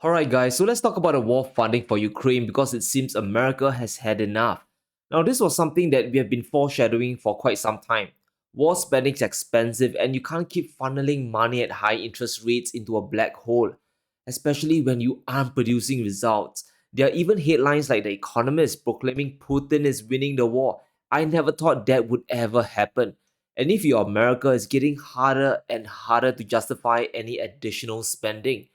Alright, guys, so let's talk about the war funding for Ukraine because it seems America has had enough. Now, this was something that we have been foreshadowing for quite some time. War spending is expensive, and you can't keep funneling money at high interest rates into a black hole, especially when you aren't producing results. There are even headlines like The Economist proclaiming Putin is winning the war. I never thought that would ever happen. And if you're America, it's getting harder and harder to justify any additional spending.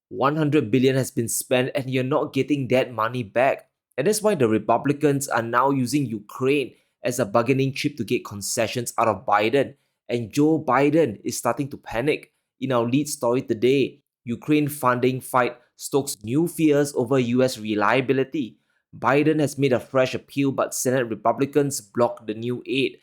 100 billion has been spent and you're not getting that money back. And that's why the Republicans are now using Ukraine as a bargaining chip to get concessions out of Biden. And Joe Biden is starting to panic. In our lead story today, Ukraine funding fight stokes new fears over US reliability. Biden has made a fresh appeal, but Senate Republicans blocked the new aid.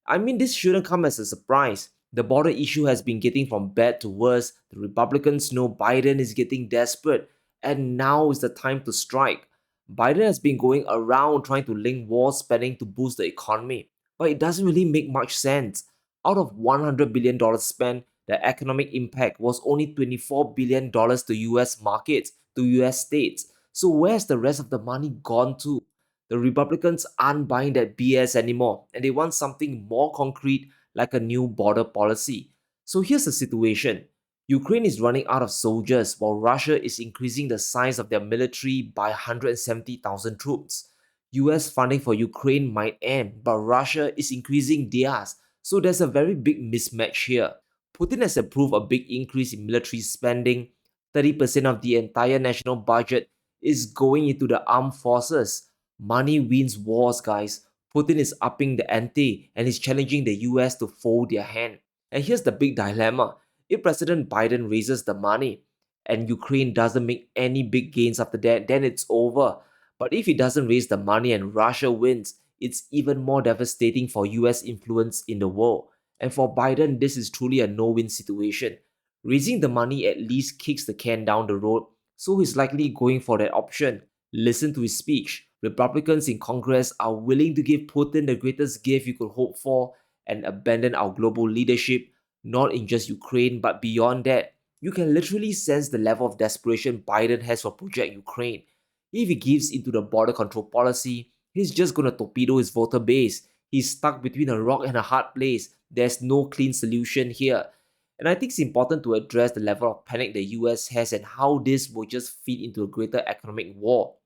I mean, this shouldn't come as a surprise. The border issue has been getting from bad to worse. The Republicans know Biden is getting desperate, and now is the time to strike. Biden has been going around trying to link war spending to boost the economy, but it doesn't really make much sense. Out of $100 billion spent, the economic impact was only $24 billion to US markets, to US states. So, where's the rest of the money gone to? The Republicans aren't buying that BS anymore, and they want something more concrete like a new border policy. So here's the situation. Ukraine is running out of soldiers while Russia is increasing the size of their military by 170,000 troops. US funding for Ukraine might end, but Russia is increasing theirs. So there's a very big mismatch here. Putin has approved a big increase in military spending. 30% of the entire national budget is going into the armed forces. Money wins wars, guys. Putin is upping the ante and is challenging the US to fold their hand. And here's the big dilemma. If President Biden raises the money and Ukraine doesn't make any big gains after that, then it's over. But if he doesn't raise the money and Russia wins, it's even more devastating for US influence in the world. And for Biden, this is truly a no-win situation. Raising the money at least kicks the can down the road, so he's likely going for that option. Listen to his speech. Republicans in Congress are willing to give Putin the greatest gift you could hope for and abandon our global leadership, not in just Ukraine, but beyond that. You can literally sense the level of desperation Biden has for Project Ukraine. If he gives into the border control policy, he's just gonna torpedo his voter base. He's stuck between a rock and a hard place. There's no clean solution here. And I think it's important to address the level of panic the US has and how this will just feed into a greater economic war.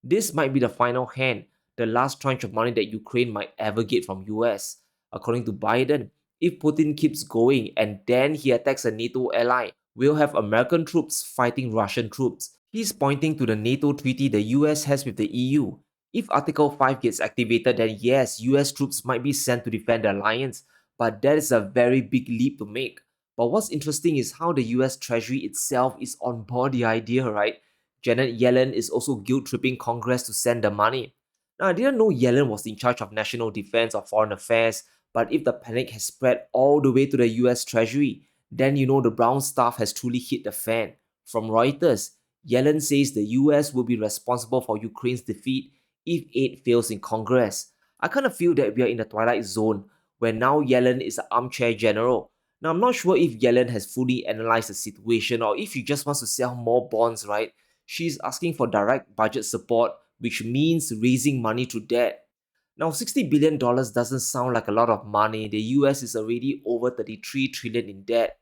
This might be the final hand, the last tranche of money that Ukraine might ever get from US. According to Biden, if Putin keeps going and then he attacks a NATO ally, we'll have American troops fighting Russian troops. He's pointing to the NATO treaty the US has with the EU. If Article 5 gets activated, then yes, US troops might be sent to defend the alliance, but that is a very big leap to make. But what's interesting is how the US Treasury itself is on board the idea, right? Janet Yellen is also guilt-tripping Congress to send the money. Now, I didn't know Yellen was in charge of national defense or foreign affairs, but if the panic has spread all the way to the US Treasury, then you know the brown stuff has truly hit the fan. From Reuters, Yellen says the US will be responsible for Ukraine's defeat if aid fails in Congress. I kind of feel that we are in the twilight zone, where now Yellen is an armchair general. Now, I'm not sure if Yellen has fully analyzed the situation or if she just wants to sell more bonds, right? She's asking for direct budget support, which means raising money through debt. Now, $60 billion doesn't sound like a lot of money. The US is already over 33 trillion in debt.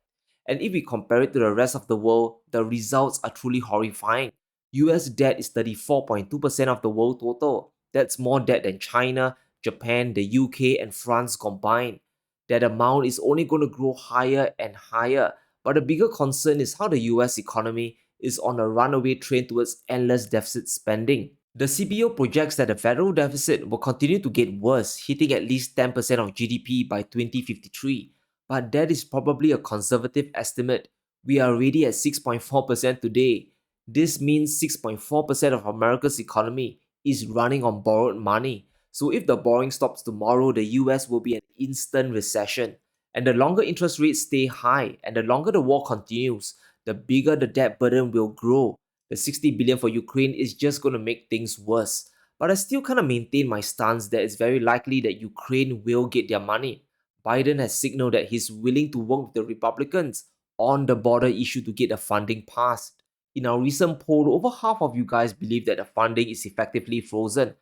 And if we compare it to the rest of the world, the results are truly horrifying. US debt is 34.2% of the world total. That's more debt than China, Japan, the UK, and France combined. That amount is only going to grow higher and higher. But the bigger concern is how the US economy is on a runaway train towards endless deficit spending. The CBO projects that the federal deficit will continue to get worse, hitting at least 10% of GDP by 2053. But that is probably a conservative estimate. We are already at 6.4% today. This means 6.4% of America's economy is running on borrowed money. So if the borrowing stops tomorrow, the US will be an instant recession. And the longer interest rates stay high and the longer the war continues, the bigger the debt burden will grow. The 60 billion for Ukraine is just going to make things worse. But I still kind of maintain my stance that it's very likely that Ukraine will get their money. Biden has signaled that he's willing to work with the Republicans on the border issue to get the funding passed. In our recent poll, over half of you guys believe that the funding is effectively frozen.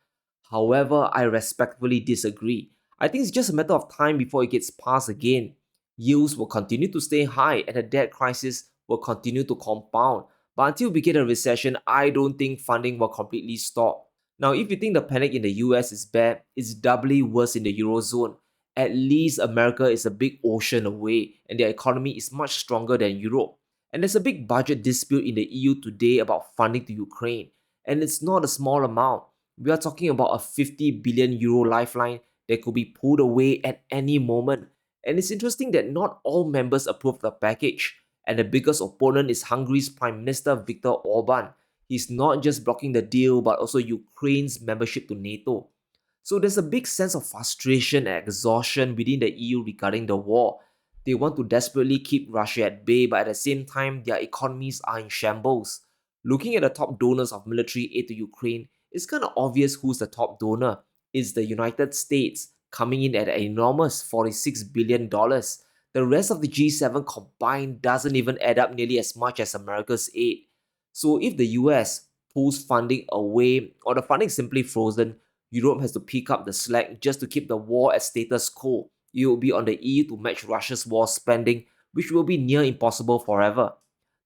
However, I respectfully disagree. I think it's just a matter of time before it gets passed again. Yields will continue to stay high and the debt crisis will continue to compound. But until we get a recession, I don't think funding will completely stop. Now, if you think the panic in the US is bad, it's doubly worse in the Eurozone. At least America is a big ocean away and their economy is much stronger than Europe. And there's a big budget dispute in the EU today about funding to Ukraine. And it's not a small amount. We are talking about a 50 billion euro lifeline that could be pulled away at any moment. And it's interesting that not all members approved the package. And the biggest opponent is Hungary's Prime Minister Viktor Orban. He's not just blocking the deal, but also Ukraine's membership to NATO. So there's a big sense of frustration and exhaustion within the EU regarding the war. They want to desperately keep Russia at bay, but at the same time, their economies are in shambles. Looking at the top donors of military aid to Ukraine, it's kind of obvious who's the top donor. It's the United States, coming in at an enormous $46 billion. The rest of the G7 combined doesn't even add up nearly as much as America's aid. So if the US pulls funding away or the funding is simply frozen, Europe has to pick up the slack just to keep the war at status quo. It will be on the EU to match Russia's war spending, which will be near impossible forever.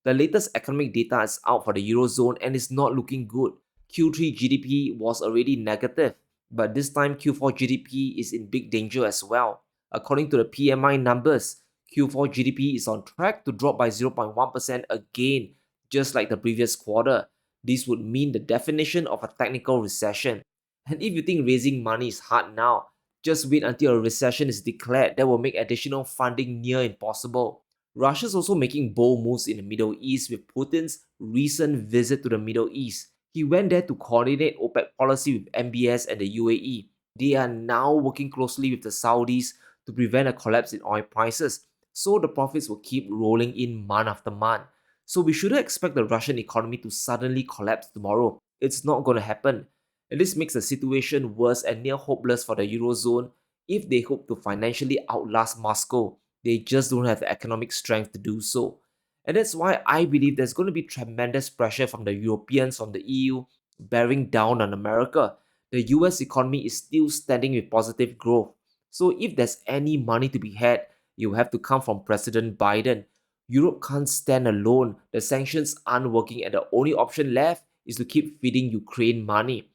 The latest economic data is out for the Eurozone and is not looking good. Q3 GDP was already negative, but this time Q4 GDP is in big danger as well. According to the PMI numbers, Q4 GDP is on track to drop by 0.1% again, just like the previous quarter. This would mean the definition of a technical recession. And if you think raising money is hard now, just wait until a recession is declared that will make additional funding near impossible. Russia's also making bold moves in the Middle East with Putin's recent visit to the Middle East. He went there to coordinate OPEC policy with MBS and the UAE. They are now working closely with the Saudis to prevent a collapse in oil prices, so the profits will keep rolling in month after month. So we shouldn't expect the Russian economy to suddenly collapse tomorrow. It's not going to happen. And this makes the situation worse and near hopeless for the Eurozone if they hope to financially outlast Moscow. They just don't have the economic strength to do so. And that's why I believe there's going to be tremendous pressure from the Europeans, from the EU, bearing down on America. The US economy is still standing with positive growth. So if there's any money to be had, it will have to come from President Biden. Europe can't stand alone. The sanctions aren't working, and the only option left is to keep feeding Ukraine money.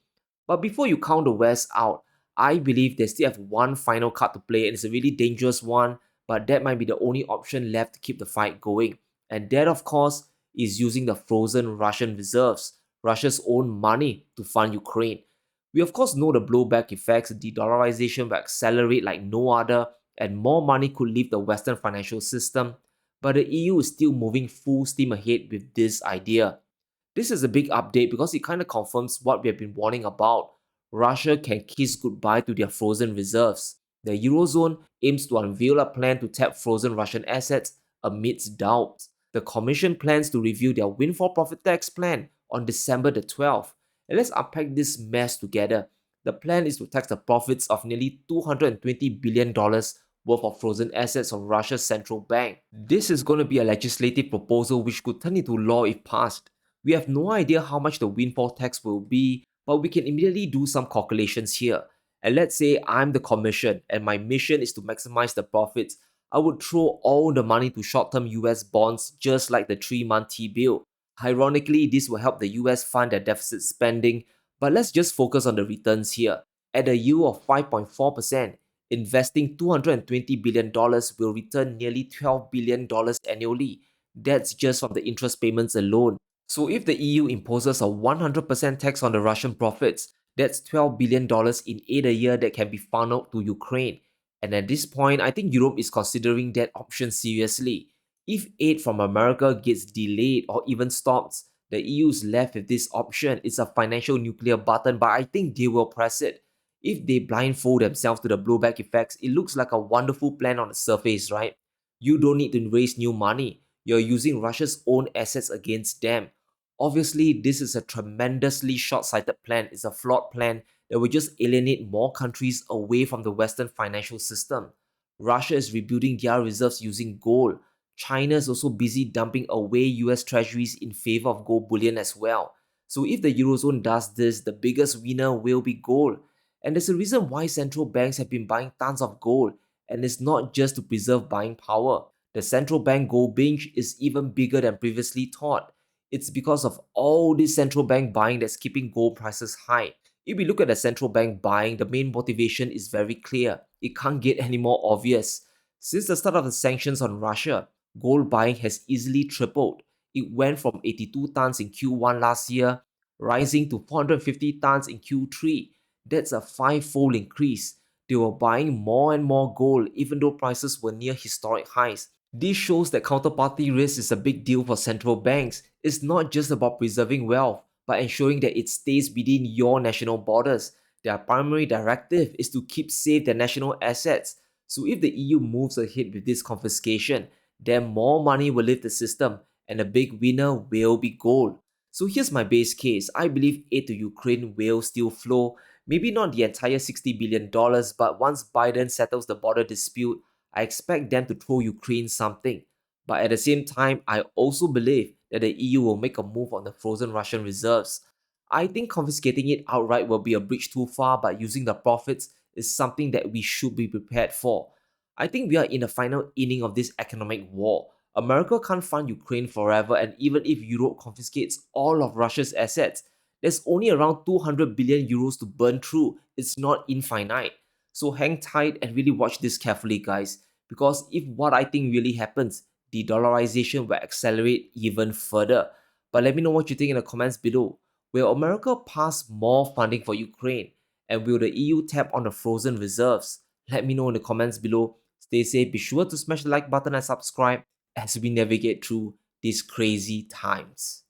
But before you count the West out, I believe they still have one final card to play, and it's a really dangerous one, but that might be the only option left to keep the fight going. And that, of course, is using the frozen Russian reserves, Russia's own money, to fund Ukraine. We, of course, know the blowback effects, de-dollarization will accelerate like no other, and more money could leave the Western financial system. But the EU is still moving full steam ahead with this idea. This is a big update because it kind of confirms what we have been warning about. Russia can kiss goodbye to their frozen reserves. The Eurozone aims to unveil a plan to tap frozen Russian assets amidst doubts. The Commission plans to review their windfall profit tax plan on December the 12th. And let's unpack this mess together. The plan is to tax the profits of nearly $220 billion worth of frozen assets of Russia's central bank. This is going to be a legislative proposal which could turn into law if passed. We have no idea how much the windfall tax will be, but we can immediately do some calculations here. And let's say I'm the commission and my mission is to maximize the profits. I would throw all the money to short-term US bonds just like the 3-month T-bill. Ironically, this will help the US fund their deficit spending, but let's just focus on the returns here. At a yield of 5.4%, investing $220 billion will return nearly $12 billion annually. That's just from the interest payments alone. So if the EU imposes a 100% tax on the Russian profits, that's $12 billion in aid a year that can be funneled to Ukraine. And at this point, I think Europe is considering that option seriously. If aid from America gets delayed or even stops, the EU is left with this option. It's a financial nuclear button, but I think they will press it. If they blindfold themselves to the blowback effects, it looks like a wonderful plan on the surface, right? You don't need to raise new money. You're using Russia's own assets against them. Obviously, this is a tremendously short-sighted plan. It's a flawed plan that will just alienate more countries away from the Western financial system. Russia is rebuilding their reserves using gold. China is also busy dumping away US treasuries in favor of gold bullion as well. So if the Eurozone does this, the biggest winner will be gold. And there's a reason why central banks have been buying tons of gold, and it's not just to preserve buying power. The central bank gold binge is even bigger than previously thought. It's because of all this central bank buying that's keeping gold prices high. If we look at the central bank buying, the main motivation is very clear. It can't get any more obvious. Since the start of the sanctions on Russia, gold buying has easily tripled. It went from 82 tons in Q1 last year, rising to 450 tons in Q3. That's a five-fold increase. They were buying more and more gold even though prices were near historic highs. This shows that counterparty risk is a big deal for central banks. It's not just about preserving wealth, but ensuring that it stays within your national borders. Their primary directive is to keep safe their national assets. So if the EU moves ahead with this confiscation, then more money will leave the system, and the big winner will be gold. So here's my base case. I believe aid to Ukraine will still flow. Maybe not the entire $60 billion, but once Biden settles the border dispute, I expect them to throw Ukraine something. But at the same time, I also believe that the EU will make a move on the frozen Russian reserves. I think confiscating it outright will be a bridge too far, but using the profits is something that we should be prepared for. I think we are in the final inning of this economic war. America can't fund Ukraine forever, and even if Europe confiscates all of Russia's assets, there's only around 200 billion euros to burn through. It's not infinite. So hang tight and really watch this carefully, guys, because if what I think really happens, de-dollarization will accelerate even further. But let me know what you think in the comments below. Will America pass more funding for Ukraine? And will the EU tap on the frozen reserves? Let me know in the comments below. Stay safe, be sure to smash the like button and subscribe as we navigate through these crazy times.